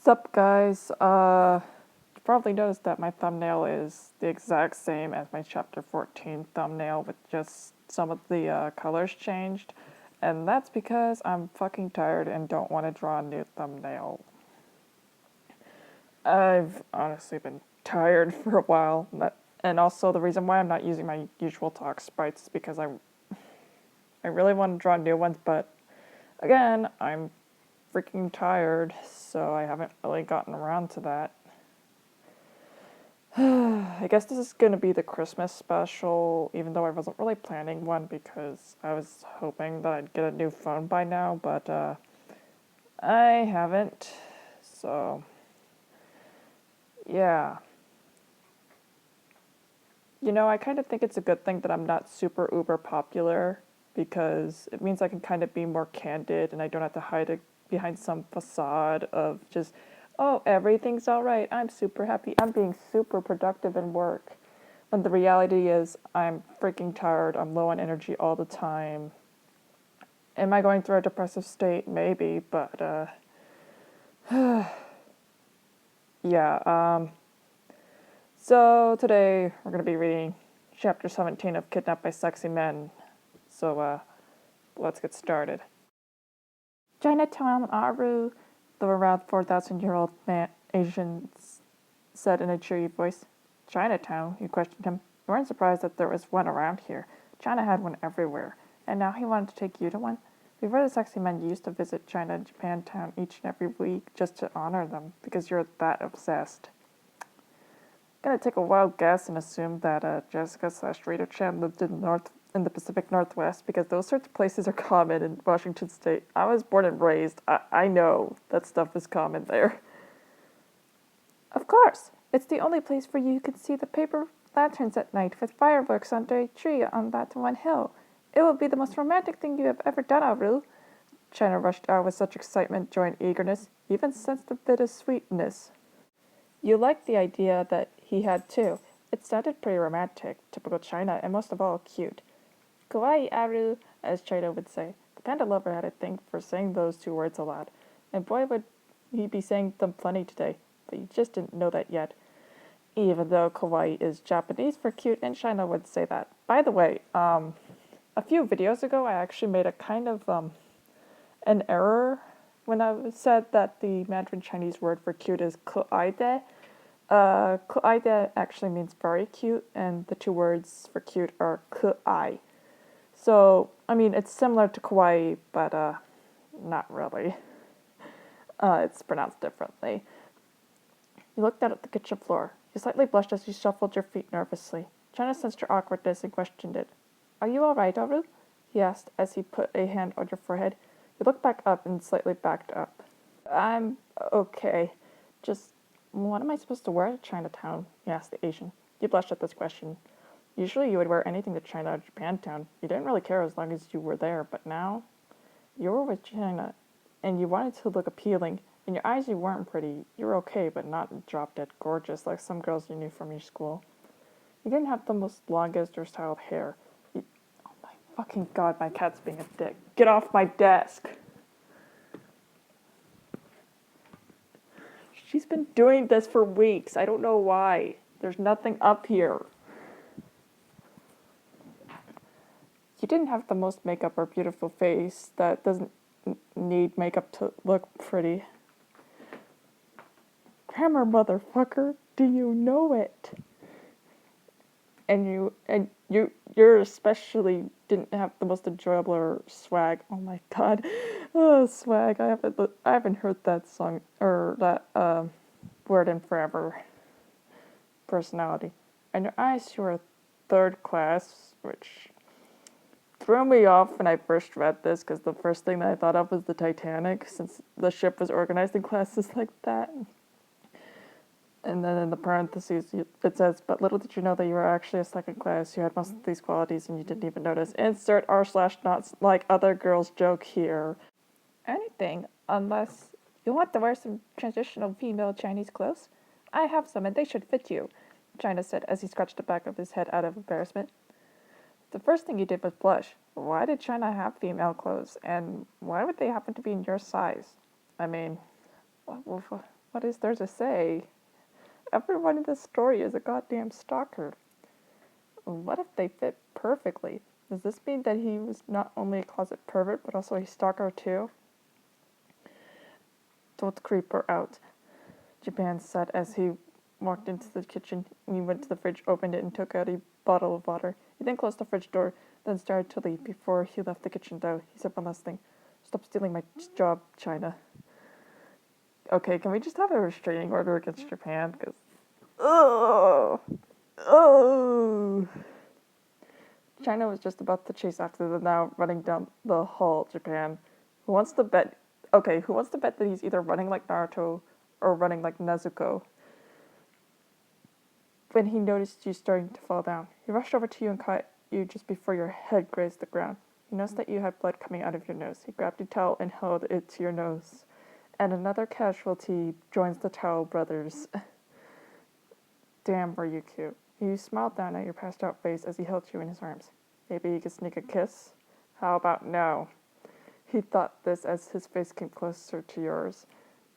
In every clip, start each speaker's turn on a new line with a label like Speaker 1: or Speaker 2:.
Speaker 1: Sup guys, you probably noticed that my thumbnail is the exact same as my chapter 14 thumbnail with just some of the colors changed. And that's because I'm fucking tired and don't want to draw a new thumbnail. I've honestly been tired for a while. And also the reason why I'm not using my usual talk sprites is because I really want to draw new ones, but again, I'm freaking tired, so I haven't really gotten around to that. I guess this is going to be the Christmas special, even though I wasn't really planning one because I was hoping that I'd get a new phone by now, but I haven't. So, yeah. You know, I kind of think it's a good thing that I'm not super uber popular because it means I can kind of be more candid and I don't have to hide it behind some facade of just, oh, everything's all right. I'm super happy. I'm being super productive in work. When the reality is, I'm freaking tired. I'm low on energy all the time. Am I going through a depressive state? Maybe, but yeah. So today we're going to be reading chapter 17 of Kidnapped by Sexy Men. So let's get started. Chinatown, Aru, the around 4,000-year-old Asian said in a cheery voice. Chinatown? You questioned him. You weren't surprised that there was one around here. China had one everywhere. And now he wanted to take you to one? Before the sexy men used to visit China and Japantown each and every week just to honor them, because you're that obsessed. I'm gonna take a wild guess and assume that Jessica/Rita Chan lived in the Pacific Northwest, because those sorts of places are common in Washington State. I was born and raised. I know that stuff is common there. Of course. It's the only place where you can see the paper lanterns at night with fireworks under a tree on that one hill. It will be the most romantic thing you have ever done, Aru. China rushed out with such excitement, joy, and eagerness, even sensed a bit of sweetness. You liked the idea that he had too. It sounded pretty romantic, typical China, and most of all, cute. Kawaii Aru, as China would say. The panda lover had a thing for saying those two words aloud, and boy would he be saying them plenty today, but you just didn't know that yet. Even though kawaii is Japanese for cute, and China would say that. By the way, a few videos ago, I actually made a kind of an error when I said that the Mandarin Chinese word for cute is kuaide. Kuaide actually means very cute, and the two words for cute are kuai. So, I mean, it's similar to kawaii, but not really. It's pronounced differently. You looked out at the kitchen floor. You slightly blushed as you shuffled your feet nervously. China sensed your awkwardness and questioned it. Are you all right, Aru? He asked as he put a hand on your forehead. You looked back up and slightly backed up. I'm okay. Just, what am I supposed to wear to Chinatown? He asked the Asian. You blushed at this question. Usually you would wear anything to China or Japantown. You didn't really care as long as you were there, but now you were with China, and you wanted to look appealing. In your eyes, you weren't pretty. You were okay, but not drop-dead gorgeous like some girls you knew from your school. You didn't have the most longest or styled hair. Oh my fucking god, my cat's being a dick. Get off my desk! She's been doing this for weeks. I don't know why. There's nothing up here. You didn't have the most makeup or beautiful face that doesn't need makeup to look pretty. Grammar, motherfucker. Do you know it? And you're especially didn't have the most enjoyable or swag. Oh my god, oh swag! I haven't heard that song or that word in forever. Personality, and your eyes were third class, which threw me off when I first read this because the first thing that I thought of was the Titanic, since the ship was organized in classes like that. And then in the parentheses, it says, but little did you know that you were actually a second class. You had most of these qualities and you didn't even notice. Insert r/not like other girls joke here. Anything, unless you want to wear some traditional female Chinese clothes. I have some and they should fit you, China said as he scratched the back of his head out of embarrassment. The first thing he did was blush. Why did China have female clothes? And why would they happen to be in your size? I mean, What is there to say? Everyone in this story is a goddamn stalker. What if they fit perfectly? Does this mean that he was not only a closet pervert, but also a stalker too? Don't creep her out, Japan said as he walked into the kitchen. He went to the fridge, opened it, and took out a bottle of water. He then closed the fridge door, then started to leave. Before he left the kitchen, though, he said one last thing. Stop stealing my job, China. Okay, can we just have a restraining order against Japan? Because, oh. China was just about to chase after them now, running down the hall. Japan. Who wants to bet? Okay, who wants to bet that he's either running like Naruto or running like Nezuko? When he noticed you starting to fall down, he rushed over to you and caught you just before your head grazed the ground. He noticed that you had blood coming out of your nose. He grabbed a towel and held it to your nose. And another casualty joins the Towel brothers. Damn, were you cute. He smiled down at your passed out face as he held you in his arms. Maybe you could sneak a kiss? How about no? He thought this as his face came closer to yours.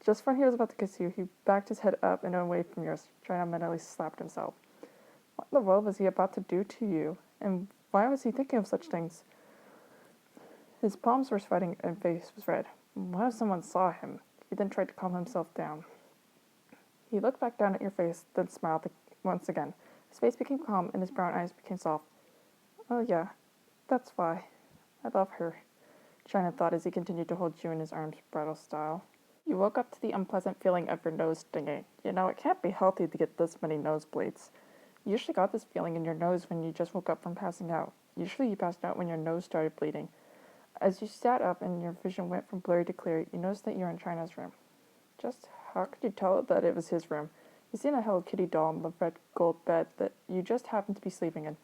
Speaker 1: Just when he was about to kiss you, he backed his head up and away from yours, trying to mentally slap himself. What in the world was he about to do to you? And why was he thinking of such things? His palms were sweating and face was red. What if someone saw him? He then tried to calm himself down. He looked back down at your face, then smiled once again. His face became calm and his brown eyes became soft. Oh yeah, that's why. I love her, China thought as he continued to hold you in his arms, bridal style. You woke up to the unpleasant feeling of your nose stinging. You know, it can't be healthy to get this many nosebleeds. You usually got this feeling in your nose when you just woke up from passing out. Usually you passed out when your nose started bleeding. As you sat up and your vision went from blurry to clear, you noticed that you were in China's room. Just how could you tell that it was his room? You seen a Hello Kitty doll on the red gold bed that you just happened to be sleeping in.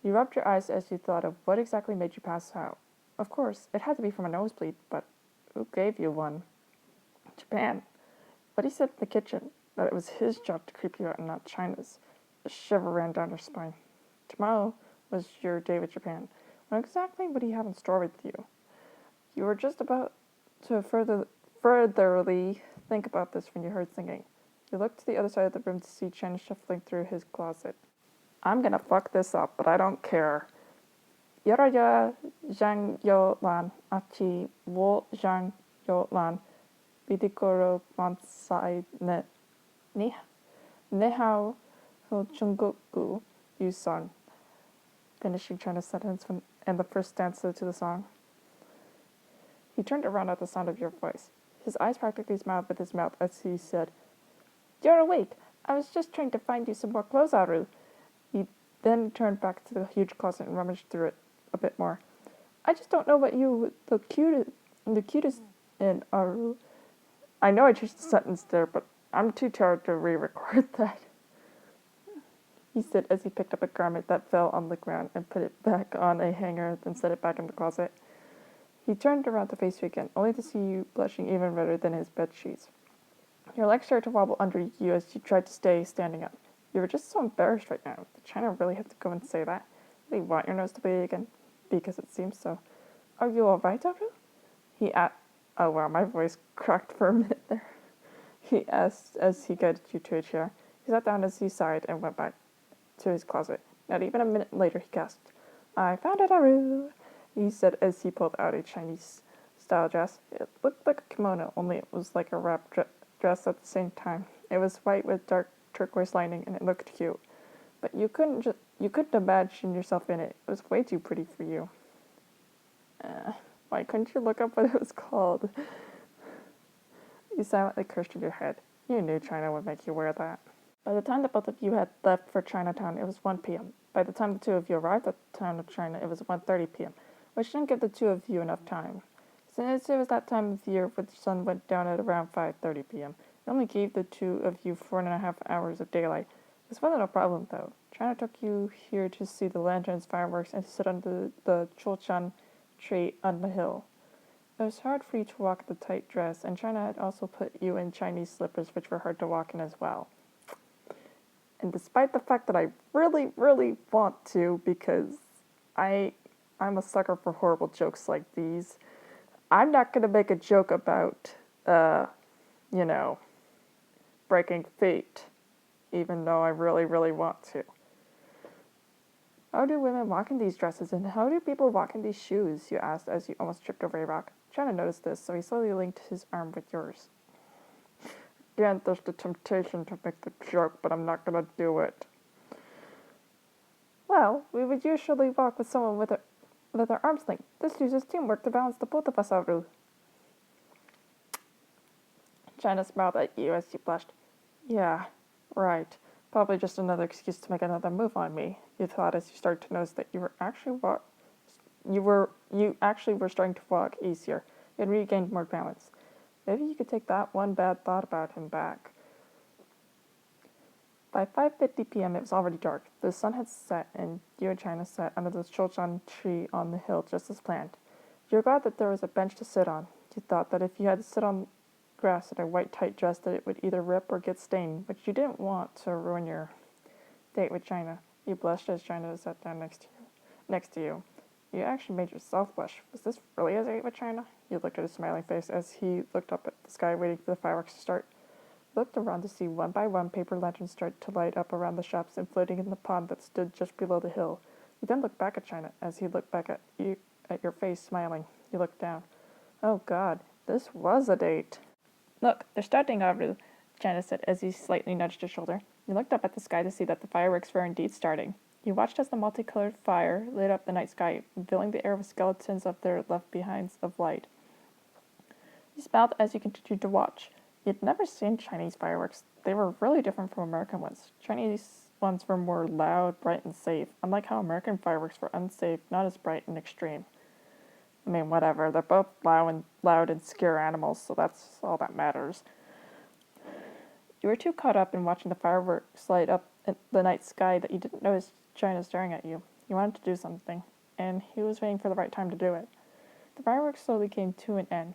Speaker 1: You rubbed your eyes as you thought of what exactly made you pass out. Of course, it had to be from a nosebleed, but who gave you one? Japan. But he said in the kitchen that it was his job to creep you out and not China's. A shiver ran down her spine. Tomorrow was your day with Japan. What exactly would he have in store with you? You were just about to furtherly think about this when you heard singing. You looked to the other side of the room to see Chen shuffling through his closet. I'm gonna fuck this up, but I don't care. Yaraya Zhang Yo Lan Achi Wo Zhang Yo Lan Bidikoro Mansai Ne Nehao Ho Chungoku Yusan. Finishing China's sentence and the first stanza to the song. He turned around at the sound of your voice. His eyes practically smiled with his mouth as he said, You're awake. I was just trying to find you some more clothes, Aru. He then turned back to the huge closet and rummaged through it a bit more. I just don't know what you the cutest in, Aru. I know I changed the sentence there, but I'm too tired to re-record that, he said as he picked up a garment that fell on the ground and put it back on a hanger, then set it back in the closet. He turned around to face you again, only to see you blushing even redder than his bed sheets. Your legs started to wobble under you as you tried to stay standing up. You were just so embarrassed right now. Did China really have to go and say that? Did he want your nose to bleed again? Because it seems so. Are you all right, Aru? He asked. Oh wow, my voice cracked for a minute there. He asked as he guided you to a chair. He sat down as he sighed and went back to his closet. Not even a minute later, he gasped. I found it, Aru, he said as he pulled out a Chinese-style dress. It looked like a kimono, only it was like a wrap dress at the same time. It was white with dark turquoise lining, and it looked cute. But you couldn't imagine yourself in it. It was way too pretty for you. Why couldn't you look up what it was called? You silently cursed in your head. You knew China would make you wear that. By the time the both of you had left for Chinatown, it was 1 p.m. By the time the two of you arrived at the town of China, it was 1:30 p.m., which didn't give the two of you enough time. Since it was that time of year where the sun went down at around 5:30 p.m., it only gave the two of you 4.5 hours of daylight. This wasn't a problem, though. China took you here to see the lanterns, fireworks, and to sit under the Chulchan tree on the hill. It was hard for you to walk in the tight dress, and China had also put you in Chinese slippers, which were hard to walk in as well. And despite the fact that I really, really want to, because I'm a sucker for horrible jokes like these, I'm not going to make a joke about, you know, breaking feet, even though I really, really want to. How do women walk in these dresses, and how do people walk in these shoes? You asked as you almost tripped over a rock. China noticed this, so he slowly linked his arm with yours. Again, there's the temptation to make the joke, but I'm not gonna do it. Well, we would usually walk with someone with our arms linked. This uses teamwork to balance the both of us out. China smiled at you as you blushed. Yeah, right. Probably just another excuse to make another move on me, you thought as you started to notice that you actually were starting to walk easier. You had regained more balance. Maybe you could take that one bad thought about him back. By 5:50 p.m. it was already dark. The sun had set, and you and China sat under the chulchan tree on the hill just as planned. You were glad that there was a bench to sit on. You thought that if you had to sit on grass in a white tight dress that it would either rip or get stained, but you didn't want to ruin your date with China. You blushed as China sat down next to you. You actually made yourself blush. Was this really a date with China? You looked at his smiling face as he looked up at the sky waiting for the fireworks to start. He looked around to see one by one paper lanterns start to light up around the shops and floating in the pond that stood just below the hill. He then looked back at China as he looked back at you at your face smiling. You looked down. Oh God, this was a date. Look, they're starting already, China said as he slightly nudged your shoulder. You looked up at the sky to see that the fireworks were indeed starting. You watched as the multicolored fire lit up the night sky, filling the air with skeletons of their left behinds of light. You smiled as you continued to watch. You'd never seen Chinese fireworks. They were really different from American ones. Chinese ones were more loud, bright, and safe, unlike how American fireworks were unsafe, not as bright and extreme. I mean, whatever. They're both loud and scare animals, so that's all that matters. You were too caught up in watching the fireworks light up in the night sky that you didn't notice China staring at you. You wanted to do something, and he was waiting for the right time to do it. The fireworks slowly came to an end,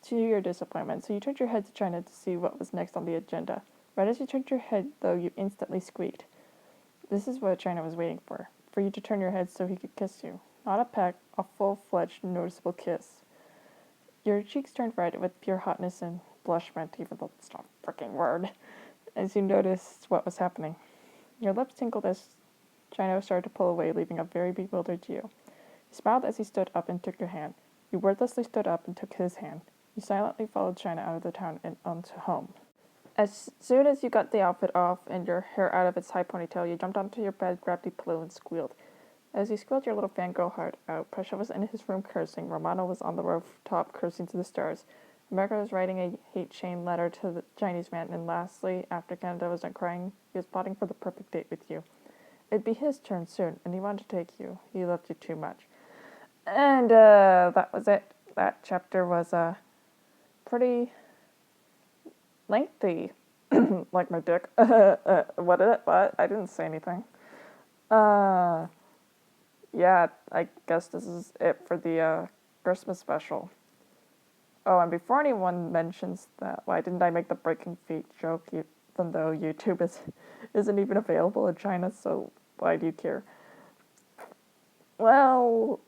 Speaker 1: to your disappointment, so you turned your head to China to see what was next on the agenda. Right as you turned your head, though, you instantly squeaked. This is what China was waiting for you to turn your head so he could kiss you. Not a peck, a full-fledged, noticeable kiss. Your cheeks turned red with pure hotness and blushment, even though it's not a freaking word, as you noticed what was happening. Your lips tingled as Chino started to pull away, leaving a very bewildered you. He smiled as he stood up and took your hand. You wordlessly stood up and took his hand. You silently followed China out of the town and onto home. As soon as you got the outfit off and your hair out of its high ponytail, you jumped onto your bed, grabbed a pillow, and squealed. As you squealed your little fangirl heart out, Prussia was in his room cursing, Romano was on the rooftop cursing to the stars, America was writing a hate-chain letter to the Chinese man, and lastly, after Canada was done crying, he was plotting for the perfect date with you. It'd be his turn soon, and he wanted to take you. He loved you too much. And, that was it. That chapter was, pretty lengthy. Like my dick. What? I didn't say anything. Yeah, I guess this is it for the Christmas special. Oh, and before anyone mentions that, why didn't I make the breaking feet joke, even though YouTube isn't even available in China, so why do you care? Well,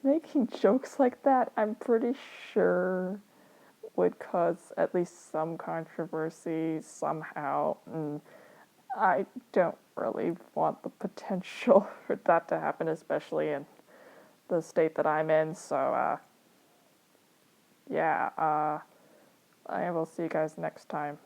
Speaker 1: making jokes like that, I'm pretty sure would cause at least some controversy somehow, and I don't really want the potential for that to happen, especially in the state that I'm in, so, yeah, I will see you guys next time.